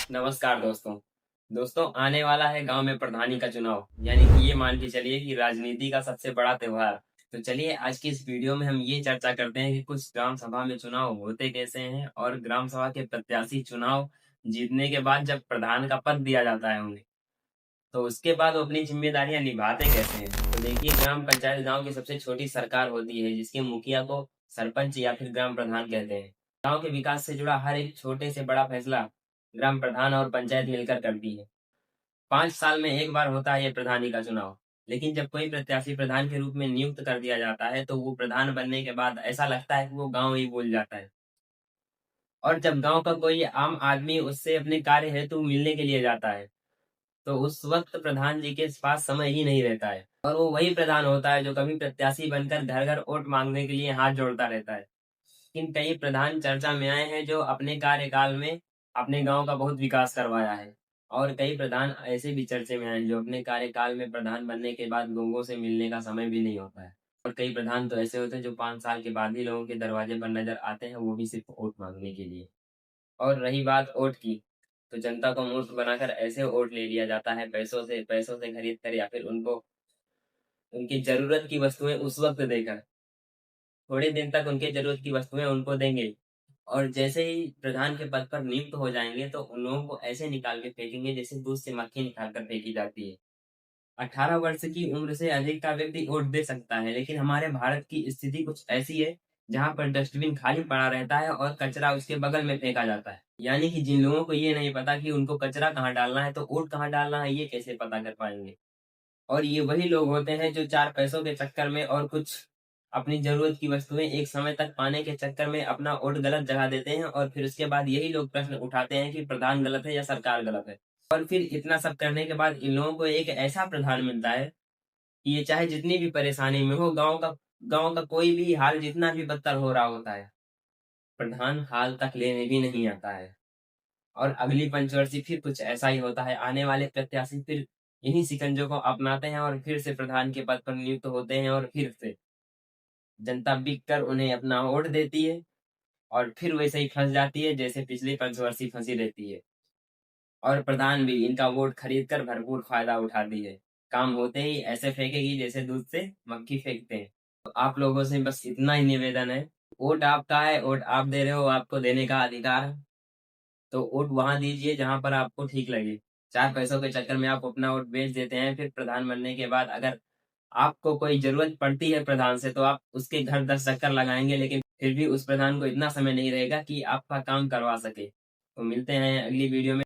नमस्कार दोस्तों। दोस्तों, आने वाला है गांव में प्रधानी का चुनाव, यानी कि ये मान के चलिए कि राजनीति का सबसे बड़ा त्योहार। तो चलिए आज की इस वीडियो में हम ये चर्चा करते हैं कि कुछ ग्राम सभा में चुनाव होते कैसे हैं और ग्राम सभा के प्रत्याशी चुनाव जीतने के बाद जब प्रधान का पद दिया जाता है उन्हें, तो उसके बाद वो अपनी जिम्मेदारियां निभाते कैसे हैं। तो देखिए, ग्राम पंचायत गांव की सबसे छोटी सरकार होती है जिसके मुखिया को सरपंच या फिर ग्राम प्रधान कहते हैं। गांव के विकास से जुड़ा हर एक छोटे से बड़ा फैसला ग्राम प्रधान और पंचायत मिलकर करती है। 5 साल में एक बार होता है ये प्रधानी का चुनाव। लेकिन जब कोई प्रत्याशी प्रधान के रूप में नियुक्त कर दिया जाता है तो वो प्रधान बनने के बाद ऐसा लगता है कि वो गांव ही भूल जाता है। और जब गांव का कोई आम आदमी उससे अपने कार्य हेतु मिलने के लिए जाता है तो उस वक्त प्रधान जी के पास समय ही नहीं रहता है, और वो वही प्रधान होता है जो कभी प्रत्याशी बनकर घर घर वोट मांगने के लिए हाथ जोड़ता रहता है। लेकिन कई प्रधान चर्चा में आए हैं जो अपने कार्यकाल में अपने गांव का बहुत विकास करवाया है, और कई प्रधान ऐसे भी चर्चे में आए हैं जो अपने कार्यकाल में प्रधान बनने के बाद लोगों से मिलने का समय भी नहीं होता है। और कई प्रधान तो ऐसे होते हैं जो 5 साल के बाद ही लोगों के दरवाजे पर नजर आते हैं, वो भी सिर्फ वोट मांगने के लिए। और रही बात वोट की, तो जनता को मूर्ख बनाकर ऐसे वोट ले लिया जाता है, पैसों से खरीद कर, या फिर उनको उनकी जरूरत की वस्तुएं उस वक्त देकर। थोड़े दिन तक उनके जरूरत की वस्तुएं उनको देंगे, और जैसे ही प्रधान के पद पर नियुक्त हो जाएंगे तो उन लोगों को ऐसे निकाल के फेंकेंगे जैसे दूध से मक्खी निकाल कर फेंकी जाती है। 18 वर्ष की उम्र से अधिक का व्यक्ति वोट दे सकता है, लेकिन हमारे भारत की स्थिति कुछ ऐसी है जहाँ पर डस्टबिन खाली पड़ा रहता है और कचरा उसके बगल में फेंका जाता है। यानी कि जिन लोगों को ये नहीं पता कि उनको कचरा कहाँ डालना है तो वोट कहाँ डालना है, ये कैसे पता कर पाएंगे। और ये वही लोग होते हैं जो चार पैसों के चक्कर में और कुछ अपनी जरूरत की वस्तुएं एक समय तक पाने के चक्कर में अपना वोट गलत जगह देते हैं, और फिर उसके बाद यही लोग प्रश्न उठाते हैं कि प्रधान गलत है या सरकार गलत है। और फिर इतना सब करने के बाद इन लोगों को एक ऐसा प्रधान मिलता है कि ये चाहे जितनी भी परेशानी में हो, गांव का कोई भी हाल जितना भी बदतर हो रहा होता है, प्रधान हाल तक लेने भी नहीं आता है। और अगली पंचवर्षीय फिर कुछ ऐसा ही होता है, आने वाले प्रत्याशी फिर इन्हीं सिकंजों को अपनाते हैं और फिर से प्रधान के पद पर नियुक्त होते हैं, और फिर से जनता बिक कर उन्हें अपना वोट देती है, और फिर वैसे ही फंस जाती है जैसे पिछली पंचवर्षीय फंसी रहती है। और प्रधान भी इनका वोट खरीद कर भरपूर फायदा उठाती है। काम होते ही ऐसे फेंकेगी जैसे दूध से मक्खी फेंकते हैं। तो आप लोगों से बस इतना ही निवेदन है, वोट आपका है, वोट आप दे रहे हो, आपको देने का अधिकार है। तो वोट वहां दीजिए जहां पर आपको ठीक लगे। चार पैसों के चक्कर में आप अपना वोट बेच देते हैं, फिर प्रधान बनने के बाद अगर आपको कोई जरूरत पड़ती है प्रधान से तो आप उसके घर 10 चक्कर लगाएंगे, लेकिन फिर भी उस प्रधान को इतना समय नहीं रहेगा कि आपका काम करवा सके। तो मिलते हैं अगली वीडियो में।